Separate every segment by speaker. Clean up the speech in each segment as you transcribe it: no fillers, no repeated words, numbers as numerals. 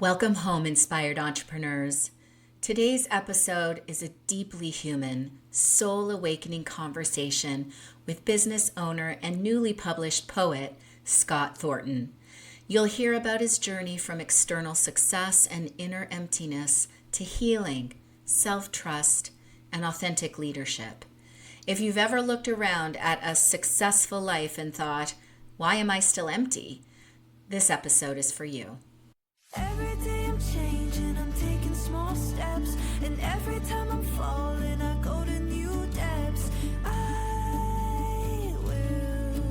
Speaker 1: Welcome home, inspired entrepreneurs. Today's episode is a deeply human, soul awakening conversation with business owner and newly published poet Scott Thornton. You'll hear about his journey from external success and inner emptiness to healing, self trust, and authentic leadership. If you've ever looked around at a successful life and thought, why am I still empty? This episode is for you.
Speaker 2: Every day I'm changing, I'm taking small steps, and every time I'm falling, I go to new depths. I will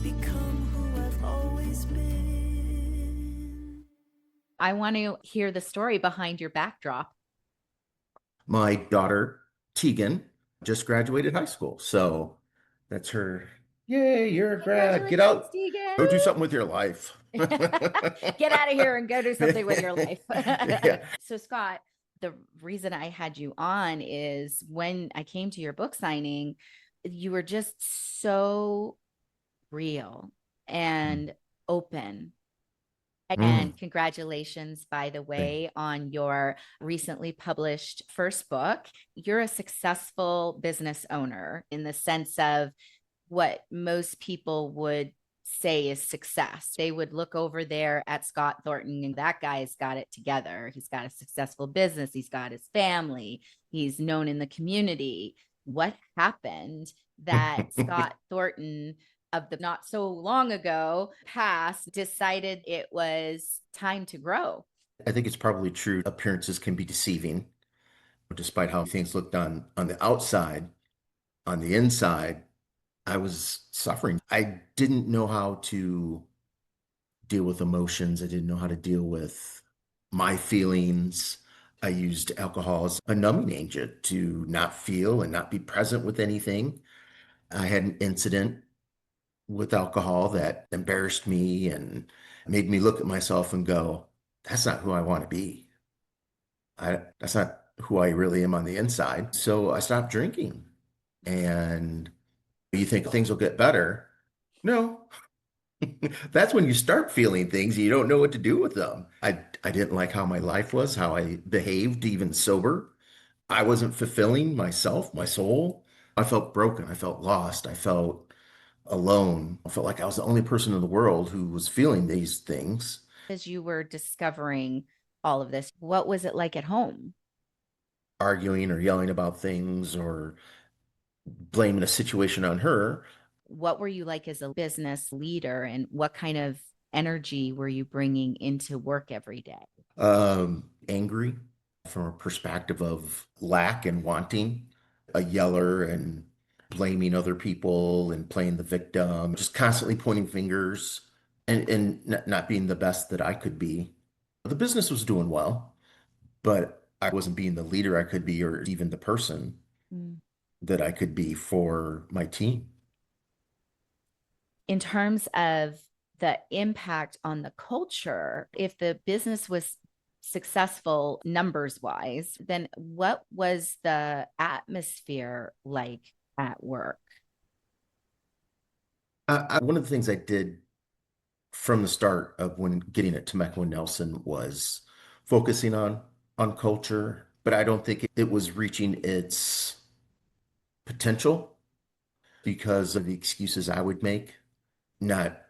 Speaker 2: become who I've always been.
Speaker 3: I want to hear the story behind your backdrop.
Speaker 4: My daughter, Tegan, just graduated high school. So that's her. Yay, you're a grad. Get out. Go do something with your life.
Speaker 3: Get out of here and go do something with your life.
Speaker 4: Yeah.
Speaker 3: So, Scott, the reason I had you on is when I came to your book signing, you were just so real and open. And congratulations, by the way, on your recently published first book. You're a successful business owner in the sense of what most people would say is success. They would look over there at Scott Thornton and that guy's got it together. He's got a successful business. He's got his family. He's known in the community. What happened that Scott Thornton of the not so long ago past decided it was time to grow?
Speaker 4: I think it's probably true. Appearances can be deceiving, despite how things looked on the outside. On the inside, I was suffering. I didn't know how to deal with emotions. I didn't know how to deal with my feelings. I used alcohol as a numbing agent to not feel and not be present with anything. I had an incident with alcohol that embarrassed me and made me look at myself and go, that's not who I want to be. That's not who I really am on the inside. So I stopped drinking. And you think things will get better. No. That's when you start feeling things and you don't know what to do with them. I didn't like how my life was, how I behaved, even sober. I wasn't fulfilling myself, my soul. I felt broken. I felt lost. I felt alone. I felt like I was the only person in the world who was feeling these things.
Speaker 3: As you were discovering all of this, what was it like at home?
Speaker 4: Arguing or yelling about things or blaming a situation on her.
Speaker 3: What were you like as a business leader, and what kind of energy were you bringing into work every day?
Speaker 4: Angry from a perspective of lack and wanting, a yeller and blaming other people and playing the victim, just constantly pointing fingers and not being the best that I could be. The business was doing well, but I wasn't being the leader I could be or even the person
Speaker 3: Mm.
Speaker 4: that I could be for my team.
Speaker 3: In terms of the impact on the culture, if the business was successful numbers wise, then what was the atmosphere like at work?
Speaker 4: One of the things I did from the start of when getting at Temecula Nelson was focusing on culture, but I don't think it was reaching its potential because of the excuses I would make, not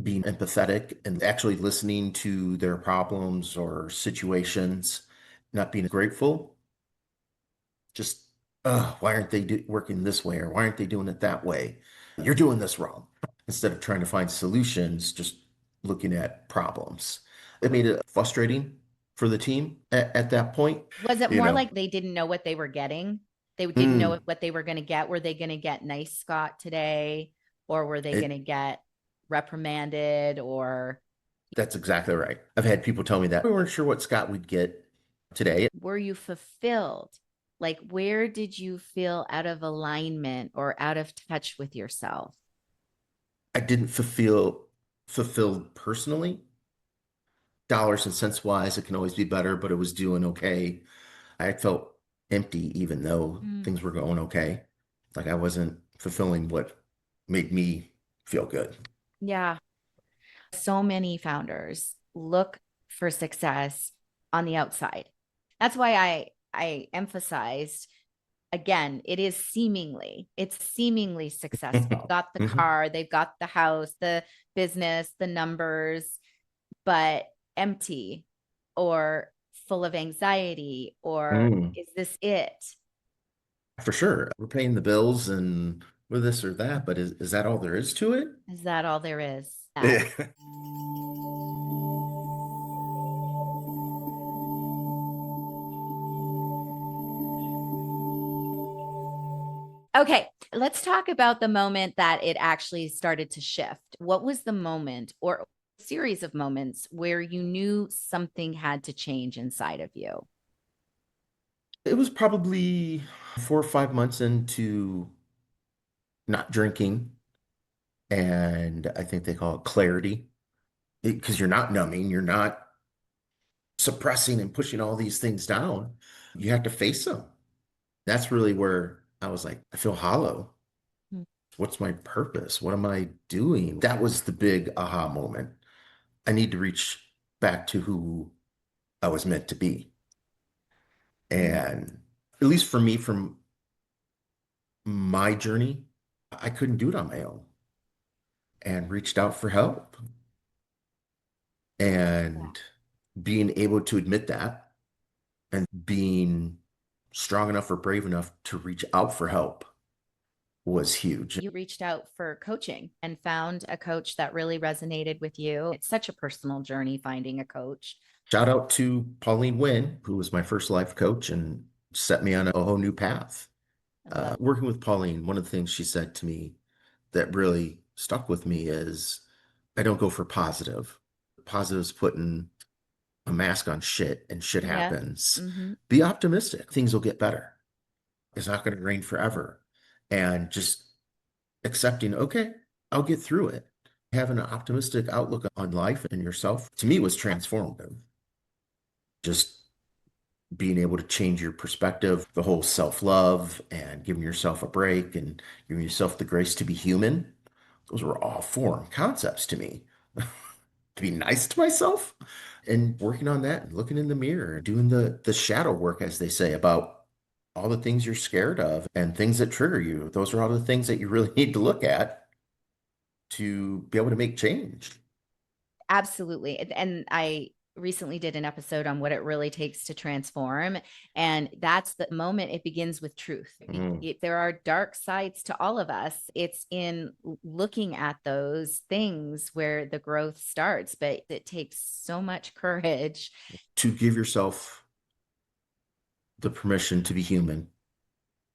Speaker 4: being empathetic and actually listening to their problems or situations, not being grateful. Just, why aren't they working this way or why aren't they doing it that way? You're doing this wrong. Instead of trying to find solutions, just looking at problems. It made it frustrating for the team at that point.
Speaker 3: Was it
Speaker 4: You
Speaker 3: more
Speaker 4: know,
Speaker 3: like they didn't know what they were getting? They didn't know
Speaker 4: mm,
Speaker 3: what they were going to get. Were they going to get nice Scott today, or were they going to
Speaker 4: it,
Speaker 3: get reprimanded? Or
Speaker 4: that's exactly right. I've had people tell me that we weren't sure what Scott would get today.
Speaker 3: were you fulfilled? Like, where did you feel out of alignment or out of touch with yourself?
Speaker 4: I didn't feel fulfilled personally. Dollars and cents wise, it can always be better, but it was doing okay. I felt empty even though
Speaker 3: Mm.
Speaker 4: things were going okay. Like I wasn't fulfilling what made me feel good.
Speaker 3: Yeah. So many founders look for success on the outside. That's why I emphasized again, it's seemingly successful. Got the
Speaker 4: Mhm.
Speaker 3: car, they've got the house, the business, the numbers, but empty or full of anxiety, or
Speaker 4: Mm,
Speaker 3: is this it?
Speaker 4: for sure. We're paying the bills and with this or that, but is that all there is to it?
Speaker 3: Is that all there is? That.
Speaker 4: Yeah.
Speaker 3: Okay, let's talk about the moment that it actually started to shift. What was the moment or series of moments where you knew something had to change inside of you?
Speaker 4: It was probably 4 or 5 months into not drinking, and I think they call it clarity because you're not numbing, you're not suppressing and pushing all these things down. You have to face them. That's really where I was like, I feel hollow.
Speaker 3: Mm.
Speaker 4: What's my purpose? What am I doing? That was the big aha moment. I need to reach back to who I was meant to be. And at least for me, from my journey, I couldn't do it on my own and reached out for help. And being able to admit that and being strong enough or brave enough to reach out for help was huge.
Speaker 3: You reached out for coaching and found a coach that really resonated with you. It's such a personal journey finding a coach.
Speaker 4: Shout out to Pauline Wynn, who was my first life coach and set me on a whole new path.
Speaker 3: I love
Speaker 4: Working with Pauline, one of the things she said to me that really stuck with me is I don't go for positive. Positive's putting a mask on shit and shit
Speaker 3: Yeah.
Speaker 4: happens.
Speaker 3: Mm-hmm.
Speaker 4: Be optimistic. Things will get better. It's not going to rain forever. And just accepting, okay, I'll get through it. Having an optimistic outlook on life and yourself, to me, was transformative. Just being able to change your perspective, the whole self-love and giving yourself a break and giving yourself the grace to be human. Those were all foreign concepts to me. To be nice to myself and working on that and looking in the mirror, doing the shadow work, as they say, about all the things you're scared of and things that trigger you. Those are all the things that you really need to look at to be able to make change.
Speaker 3: Absolutely. And I recently did an episode on what it really takes to transform. And that's the moment it begins with truth.
Speaker 4: Mm.
Speaker 3: There are dark sides to all of us. It's in looking at those things where the growth starts, but it takes so much courage.
Speaker 4: To give yourself the permission to be human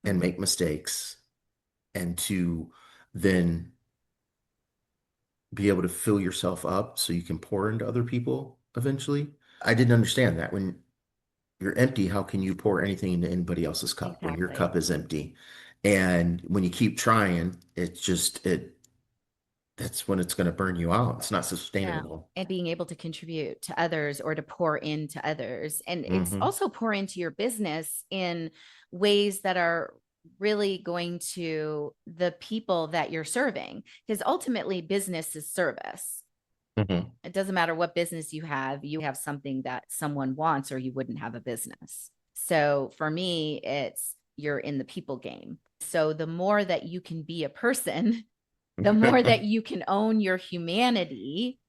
Speaker 4: and make mistakes and to then be able to fill yourself up so you can pour into other people eventually. I didn't understand that. When you're empty, how can you pour anything into anybody else's cup when your
Speaker 3: Exactly.
Speaker 4: cup is empty? And when you keep trying, it's just that's when it's going to burn you out. It's not
Speaker 3: Yeah.
Speaker 4: sustainable.
Speaker 3: And being able to contribute to others or to pour into others. And it's
Speaker 4: Hmm.
Speaker 3: also pour into your business in ways that are really going to the people that you're serving. Because ultimately, business is service.
Speaker 4: Hmm.
Speaker 3: It doesn't matter what business you have something that someone wants, or you wouldn't have a business. So for me, it's you're in the people game. So the more that you can be a person, the more that you can own your humanity,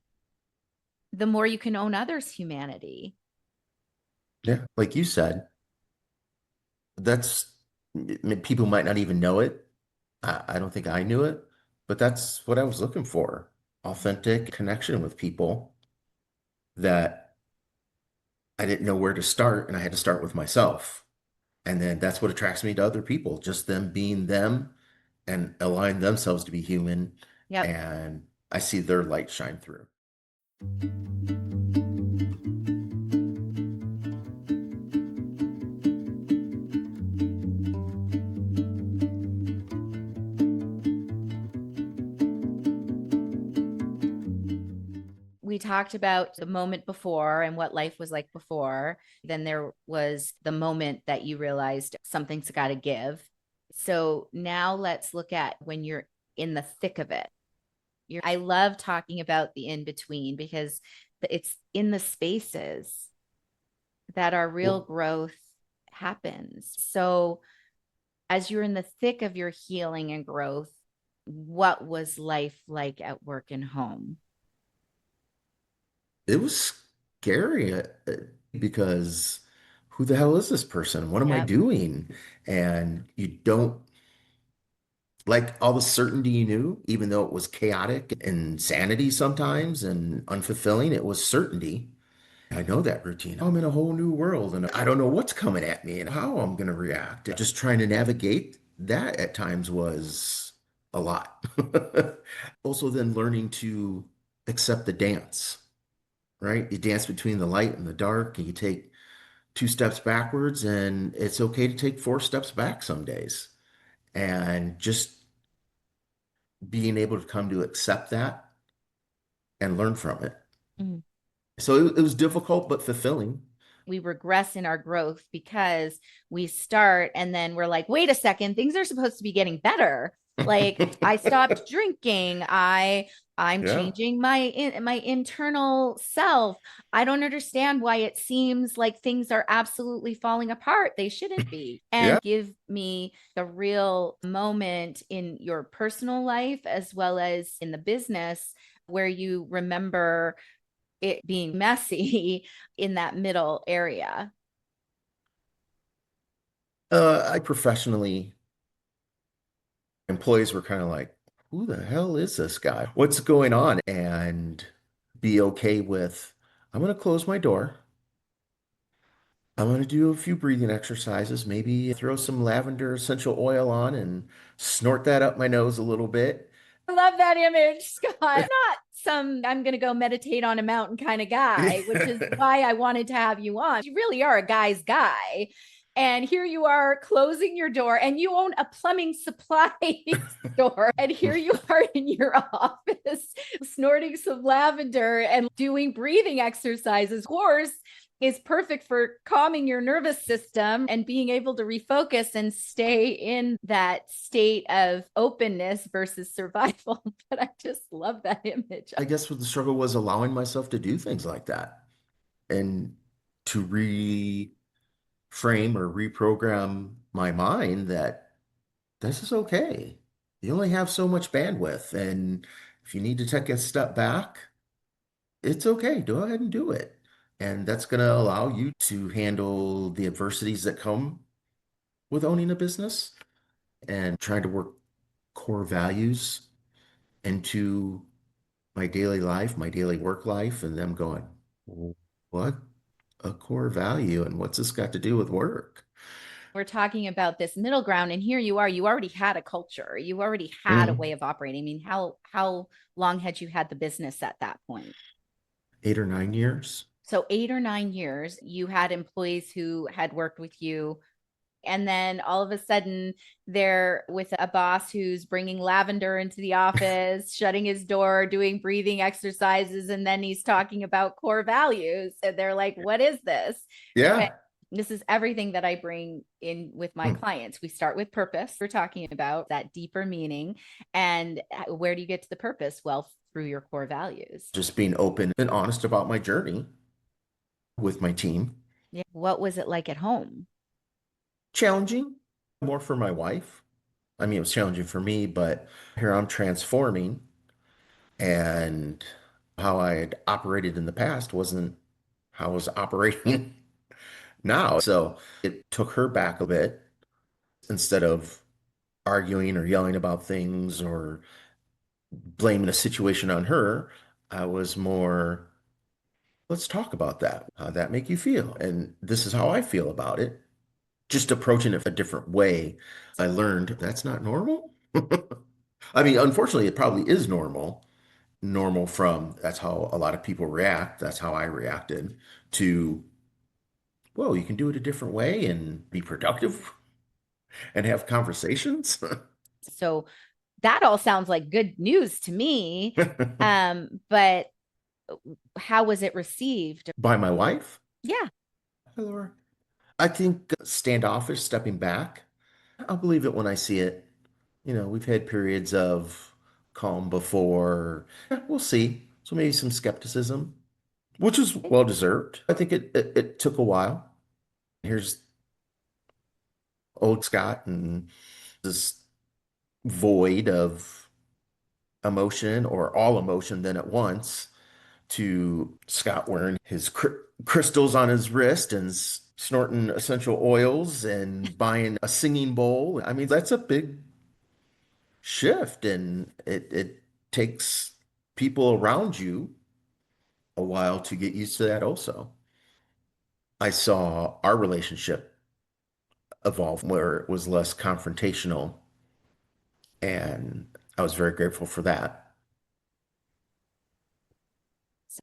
Speaker 3: the more you can own others' humanity.
Speaker 4: Yeah, like you said, that's people might not even know it. I don't think I knew it, but that's what I was looking for. Authentic connection with people that I didn't know where to start, and I had to start with myself. And then that's what attracts me to other people, just them being them and allowing themselves to be human.
Speaker 3: Yep.
Speaker 4: And I see their light shine through.
Speaker 3: We talked about the moment before and what life was like before. Then there was the moment that you realized something's got to give. So now let's look at when you're in the thick of it. I love talking about the in between because It's in the spaces that our real
Speaker 4: Well,
Speaker 3: growth happens. So, as you're in the thick of your healing and growth, what was life like at work and home?
Speaker 4: it was scary because who the hell is this person? What am I
Speaker 3: Yep.
Speaker 4: doing? And you don't like all the certainty you knew, even though it was chaotic and insanity sometimes and unfulfilling, it was certainty. I know that routine. I'm in a whole new world and I don't know what's coming at me and how I'm going to react. Just trying to navigate that at times was a lot. Also, then learning to accept the dance, right? You dance between the light and the dark, and you take two steps backwards, and it's okay to take four steps back some days. And just being able to come to accept that and learn from it.
Speaker 3: Mhm.
Speaker 4: So it was difficult but fulfilling.
Speaker 3: We regress in our growth because we start and then we're like, wait a second, things are supposed to be getting better. Like I stopped drinking. I'm
Speaker 4: Yeah.
Speaker 3: changing my internal self. I don't understand why it seems like things are absolutely falling apart. They shouldn't be.
Speaker 4: Yeah.
Speaker 3: And give me the real moment in your personal life as well as in the business where you remember it being messy in that middle area.
Speaker 4: I professionally, employees were kind of like, who the hell is this guy? What's going on? And be okay with, I'm going to close my door. I'm going to do a few breathing exercises, maybe throw some lavender essential oil on and snort that up my nose a little bit.
Speaker 3: I love that image, Scott. Not some I'm going to go meditate on a mountain kind of guy, which is why I wanted to have you on. You really are a guy's guy. And here you are closing your door, and you own a plumbing supply store. And here you are in your office snorting some lavender and doing breathing exercises. Of course, is perfect for calming your nervous system and being able to refocus and stay in that state of openness versus survival. But I just love that image.
Speaker 4: I guess what the struggle was allowing myself to do things like that and to reframe or reprogram my mind that this is okay. You only have so much bandwidth, and if you need to take a step back, it's okay. Go ahead and do it. And that's going to allow you to handle the adversities that come with owning a business and trying to work core values into my daily life, my daily work life, and them going, what a core value, and what's this got to do with work?
Speaker 3: We're talking about this middle ground, and here you are. You already had a culture. You already had a
Speaker 4: Mhm.
Speaker 3: way of operating. I mean, how long had you had the business at that point?
Speaker 4: 8 or 9 years.
Speaker 3: So 8 or 9 years, you had employees who had worked with you, and then all of a sudden they're with a boss who's bringing lavender into the office, shutting his door, doing breathing exercises, and then he's talking about core values, and they're like, what is this? And
Speaker 4: Yeah.
Speaker 3: this is everything that I bring in with my
Speaker 4: Hmm.
Speaker 3: clients. We start with purpose. We're talking about that deeper meaning. And where do you get to the purpose? Well, through your core values.
Speaker 4: Just being open and honest about my journey with my team.
Speaker 3: Yeah. What was it like at home?
Speaker 4: Challenging, more for my wife. I mean, it was challenging for me, but here I'm transforming, and how I had operated in the past wasn't how I was operating now. So it took her back a bit instead of arguing or yelling about things or blaming a situation on her. I was more, let's talk about that. How'd that make you feel? And this is how I feel about it. Just approaching it a different way. I learned that's not normal. I mean, unfortunately, it probably is normal from that's how a lot of people react. That's how I reacted to, whoa, you can do it a different way and be productive and have conversations.
Speaker 3: So that all sounds like good news to me. But how was it received?
Speaker 4: By my wife.
Speaker 3: Yeah.
Speaker 4: Hi, Laura. I think standoffish, stepping back. I'll believe it when I see it. We've had periods of calm before. We'll see. So maybe some skepticism. which was well deserved. I think it took a while. Here's old Scott and this void of emotion or all emotion then at once to Scott wearing his crystals on his wrist and snorting essential oils and buying a singing bowl. I mean, that's a big shift, and it takes people around you a while to get used to that also. I saw our relationship evolve where it was less confrontational, and I was very grateful for that.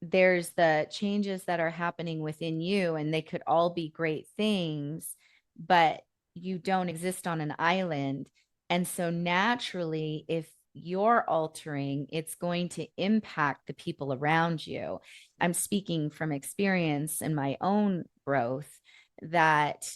Speaker 3: There's the changes that are happening within you, and they could all be great things, but you don't exist on an island. And so naturally, if you're altering, it's going to impact the people around you. I'm speaking from experience and my own growth that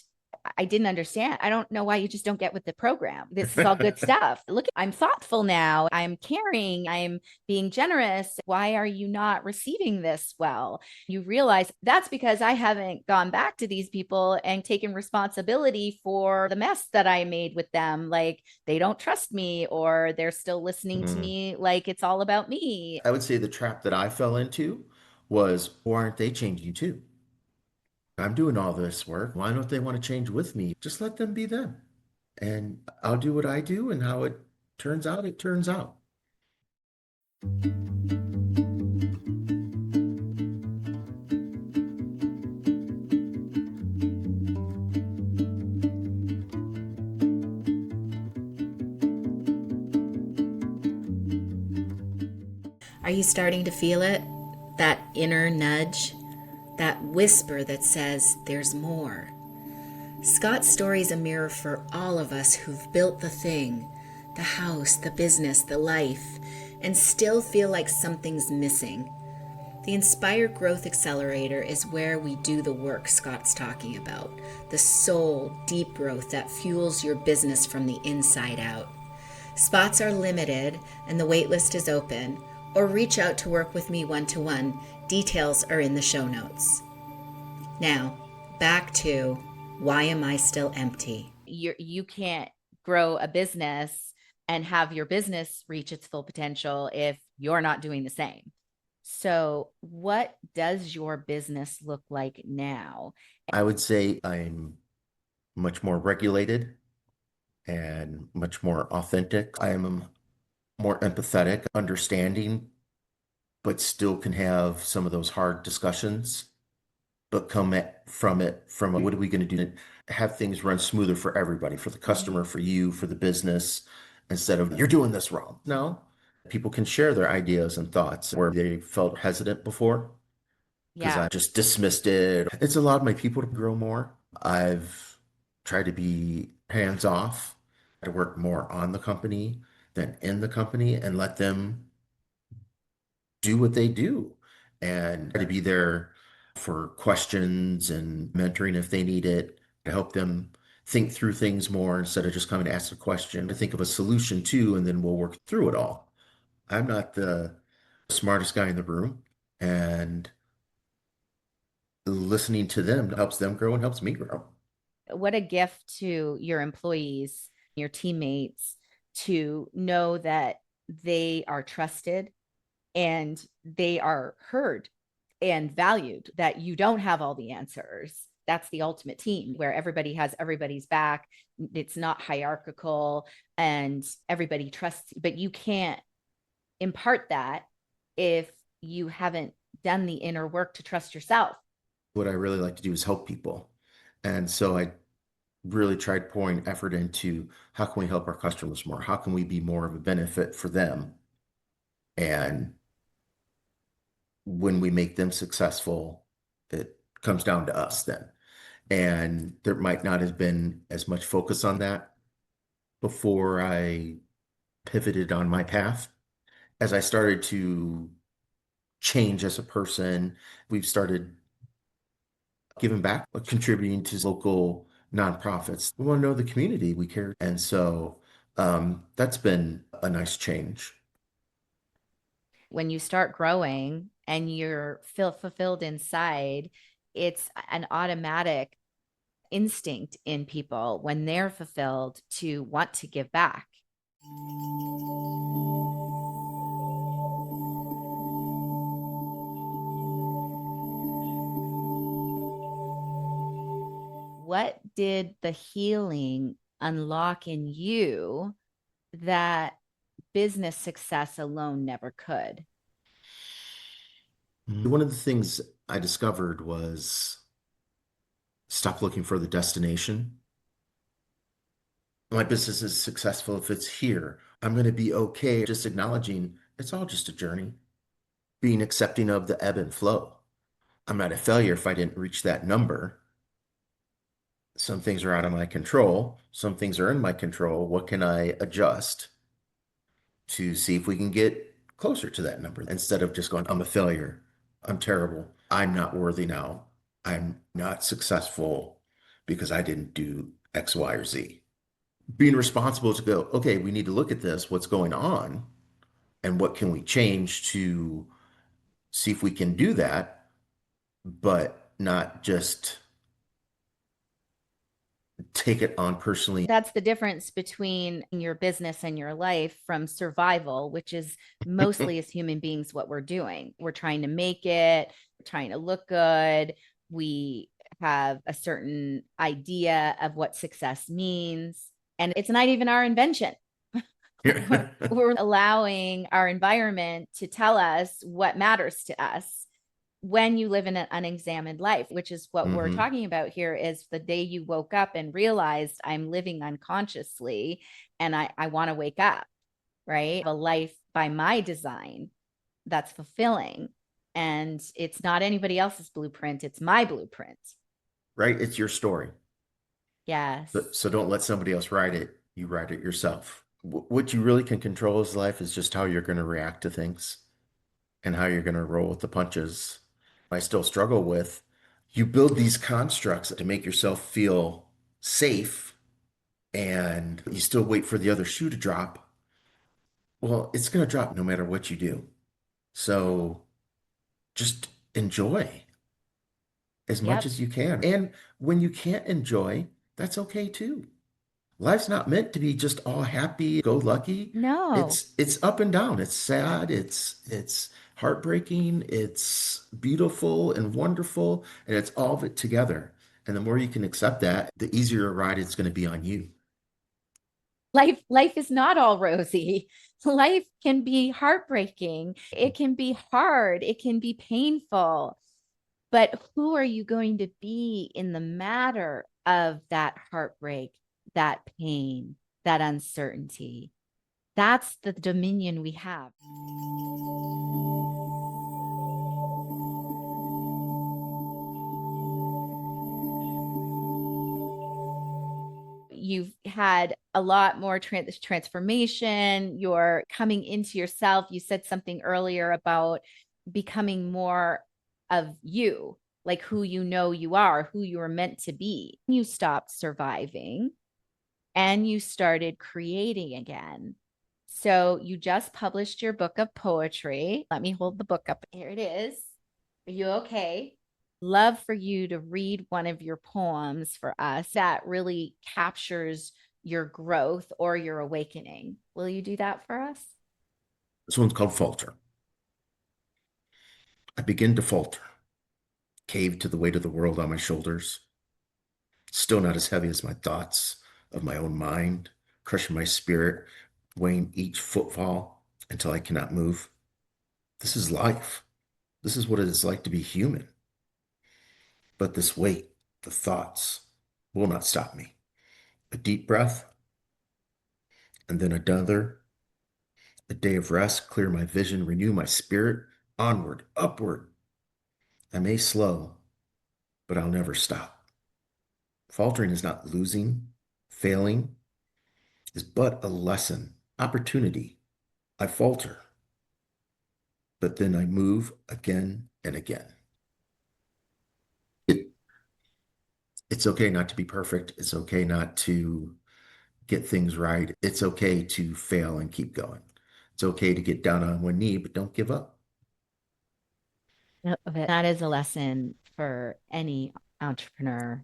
Speaker 3: I didn't understand. I don't know why you just don't get with the program. This is all good stuff. Look, I'm thoughtful now. I'm caring. I'm being generous. Why are you not receiving this well? You realize that's because I haven't gone back to these people and taken responsibility for the mess that I made with them. Like they don't trust me or they're still listening to
Speaker 4: Mhm.
Speaker 3: me like it's all about me.
Speaker 4: I would say the trap that I fell into was, why aren't they changing too? I'm doing all this work. Why don't they want to change with me? Just let them be them. And I'll do what I do, and how it turns out, it turns out.
Speaker 1: Are you starting to feel it? That inner nudge? That whisper that says there's more? Scott's story is a mirror for all of us who've built the thing, the house, the business, the life, and still feel like something's missing. The Inspire Growth Accelerator is where we do the work Scott's talking about, the soul, deep growth that fuels your business from the inside out. Spots are limited and the waitlist is open, or reach out to work with me one-to-one. Details are in the show notes. Now, back to why am I still empty?
Speaker 3: You can't grow a business and have your business reach its full potential if you're not doing the same. So, what does your business look like now?
Speaker 4: I would say I'm much more regulated and much more authentic. I am more empathetic, understanding, but still can have some of those hard discussions, but from what are we going to do to have things run smoother for everybody, for the customer, for you, for the business, instead of you're doing this wrong. No, people can share their ideas and thoughts where they felt hesitant before because
Speaker 3: Yeah.
Speaker 4: I just dismissed it. It's allowed my people to grow more. I've tried to be hands off, to work more on the company than in the company and let them do what they do and try to be there for questions and mentoring if they need it, to help them think through things more instead of just coming to ask a question, to think of a solution too, and then we'll work through it all. I'm not the smartest guy in the room, and listening to them helps them grow and helps me grow.
Speaker 3: What a gift to your employees, your teammates, to know that they are trusted and they are heard and valued, that you don't have all the answers. That's the ultimate team where everybody has everybody's back. It's not hierarchical and everybody trusts, but you can't impart that if you haven't done the inner work to trust yourself.
Speaker 4: What I really like to do is help people. And so I really tried pouring effort into, how can we help our customers more? How can we be more of a benefit for them? And when we make them successful, it comes down to us then. And there might not have been as much focus on that before I pivoted on my path. As I started to change as a person, we've started giving back, contributing to local nonprofits. We want to know the community, we care. And so that's been a nice change.
Speaker 3: When you start growing and you're fulfilled inside, it's an automatic instinct in people when they're fulfilled to want to give back. What did the healing unlock in you that business success alone never could?
Speaker 4: One of the things I discovered was stop looking for the destination. My business is successful if it's here. I'm going to be okay just acknowledging it's all just a journey, being accepting of the ebb and flow. I'm not a failure if I didn't reach that number. Some things are out of my control. Some things are in my control. What can I adjust to see if we can get closer to that number instead of just going, I'm a failure. I'm terrible. I'm not worthy now. I'm not successful because I didn't do X, Y, or Z. Being responsible to go, okay, we need to look at this, what's going on, and what can we change to see if we can do that, but not just take it on personally.
Speaker 3: That's the difference between your business and your life from survival, which is mostly as human beings what we're doing. We're trying to make it, we're trying to look good. We have a certain idea of what success means, and it's not even our invention. We're allowing our environment to tell us what matters to us when you live in an unexamined life, which is what we're talking about here, is the day you woke up and realized I'm living unconsciously and I want to wake up, right? A life by my design that's fulfilling. And it's not anybody else's blueprint. It's my blueprint.
Speaker 4: Right? It's your story.
Speaker 3: Yes.
Speaker 4: So don't let somebody else write it. You write it yourself. What you really can control is life is just how you're going to react to things and how you're going to roll with the punches. I still struggle with, you build these constructs to make yourself feel safe and you still wait for the other shoe to drop. Well, it's going to drop no matter what you do. So just enjoy as much as you can. And when you can't enjoy, that's okay too. Life's not meant to be just all happy, go lucky.
Speaker 3: No.
Speaker 4: It's up and down. It's sad. It's heartbreaking. It's beautiful and wonderful, and it's all of it together. And the more you can accept that, the easier a ride it's going to be on you.
Speaker 3: Life is not all rosy. Life can be heartbreaking. It can be hard. It can be painful. But who are you going to be in the matter of that heartbreak, that pain, that uncertainty? That's the dominion we have. You've had a lot more transformation. You're coming into yourself. You said something earlier about becoming more of you, like who you know you are, who you were meant to be. You stopped surviving and you started creating again. So you just published your book of poetry. Let me hold the book up. Here it is. Are you okay? Love for you to read one of your poems for us that really captures your growth or your awakening. Will you do that for us?
Speaker 4: This one's called Falter. I begin to falter, caved to the weight of the world on my shoulders. Still not as heavy as my thoughts of my own mind, crushing my spirit, weighing each footfall until I cannot move. This is life. This is what it is like to be human. But this weight, the thoughts, will not stop me. A deep breath, and then another. A day of rest, clear my vision, renew my spirit, onward, upward. I may slow, but I'll never stop. Faltering is not losing, failing, is but a lesson, opportunity. I falter, but then I move again and again. It's okay not to be perfect. It's okay not to get things right. It's okay to fail and keep going. It's okay to get down on one knee, but don't give up.
Speaker 3: That is a lesson for any entrepreneur,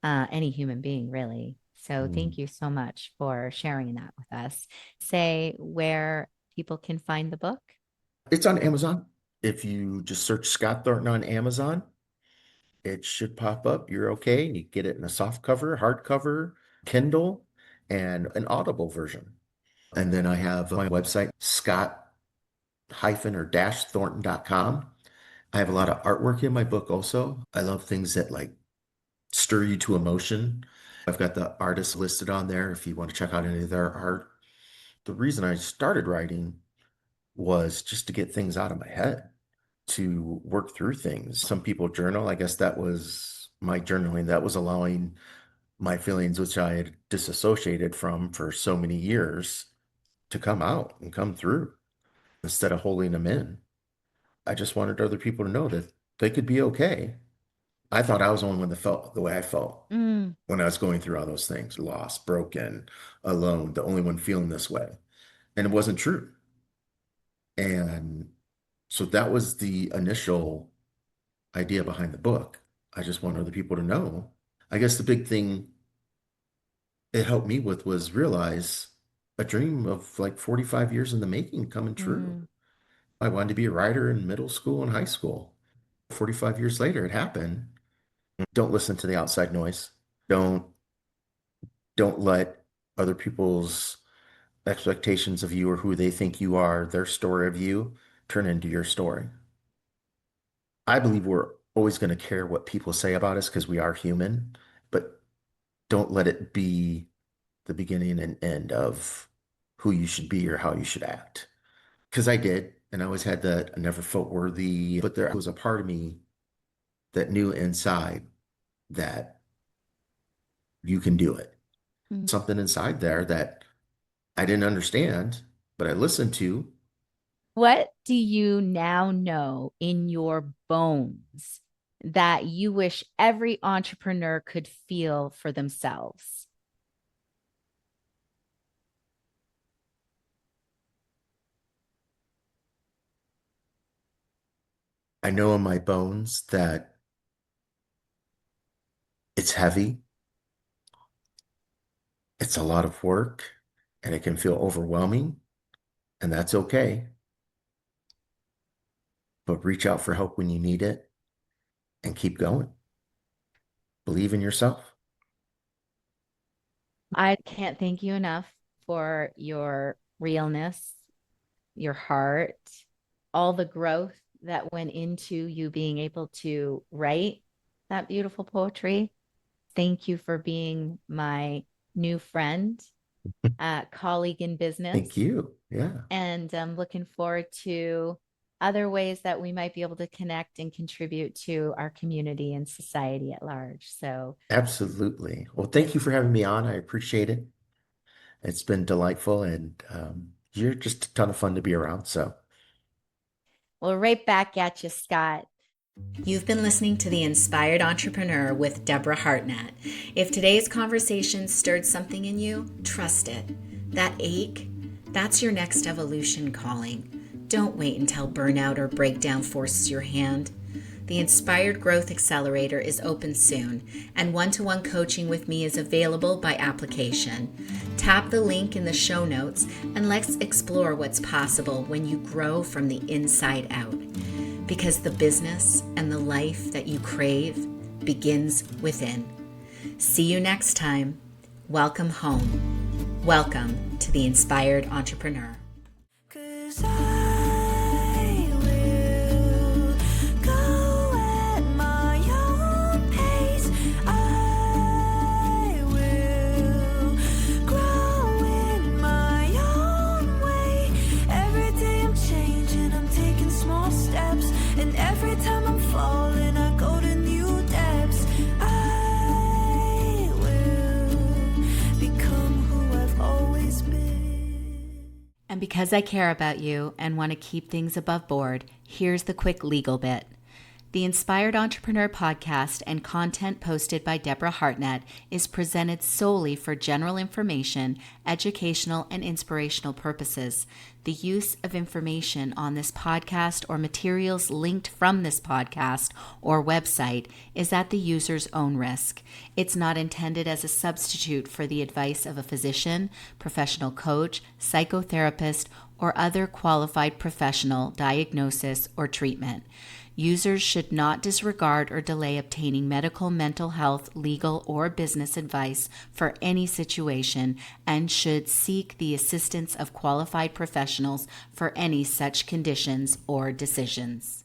Speaker 3: any human being, really. So thank you so much for sharing that with us. Say where people can find the book.
Speaker 4: It's on Amazon. If you just search Scott Thornton on Amazon, it should pop up. You're okay. You get it in a soft cover, hardcover, Kindle, and an Audible version. And then I have my website, scott-thornton.com. I have a lot of artwork in my book also. I love things that like stir you to emotion. I've got the artists listed on there if you want to check out any of their art. The reason I started writing was just to get things out of my head, to work through things. Some people journal. I guess that was my journaling. That was allowing my feelings, which I had disassociated from for so many years, to come out and come through instead of holding them in. I just wanted other people to know that they could be okay. I thought I was the only one that felt the way I felt
Speaker 3: Mm.
Speaker 4: when I was going through all those things, lost, broken, alone, the only one feeling this way. And it wasn't true. And so that was the initial idea behind the book. I just want other people to know. I guess the big thing it helped me with was realize a dream of like 45 years in the making coming true. I wanted to be a writer in middle school and high school. 45 years later, it happened. Don't listen to the outside noise. Don't let other people's expectations of you or who they think you are, their story of you, turn into your story. I believe we're always going to care what people say about us because we are human, but don't let it be the beginning and end of who you should be or how you should act. Because I did, and I always had that. I never felt worthy, but there was a part of me that knew inside that you can do it.
Speaker 3: Mhm.
Speaker 4: Something inside there that I didn't understand, but I listened to.
Speaker 3: What do you now know in your bones that you wish every entrepreneur could feel for themselves?
Speaker 4: I know in my bones that it's heavy, it's a lot of work, and it can feel overwhelming, and that's okay. But reach out for help when you need it and keep going. Believe in yourself.
Speaker 3: I can't thank you enough for your realness, your heart, all the growth that went into you being able to write that beautiful poetry. Thank you for being my new friend, colleague in business.
Speaker 4: Thank you. Yeah.
Speaker 3: And I'm looking forward to other ways that we might be able to connect and contribute to our community and society at large. So
Speaker 4: Absolutely. Well, thank you for having me on. I appreciate it. It's been delightful, and you're just a ton of fun to be around. So,
Speaker 3: we'll right back at you, Scott.
Speaker 1: You've been listening to The Inspired Entrepreneur with Deborah Hartnett. If today's conversation stirred something in you, trust it. That ache, that's your next evolution calling. Don't wait until burnout or breakdown forces your hand. The Inspired Growth Accelerator is open soon, and one-to-one coaching with me is available by application. Tap the link in the show notes and let's explore what's possible when you grow from the inside out. Because the business and the life that you crave begins within. See you next time. Welcome home. Welcome to The Inspired Entrepreneur.
Speaker 2: 'Cause I will go at my own pace. I will grow in my own way. Every day I'm changing, I'm taking small steps. And every time I'm falling, I go to new depths. I will become who I've always been.
Speaker 1: And because I care about you and want to keep things above board, here's the quick legal bit. The Inspired Entrepreneur podcast and content posted by Deborah Hartnett is presented solely for general information, educational, and inspirational purposes. The use of information on this podcast or materials linked from this podcast or website is at the user's own risk. It's not intended as a substitute for the advice of a physician, professional coach, psychotherapist, or other qualified professional diagnosis or treatment. Users should not disregard or delay obtaining medical, mental health, legal, or business advice for any situation and should seek the assistance of qualified professionals for any such conditions or decisions.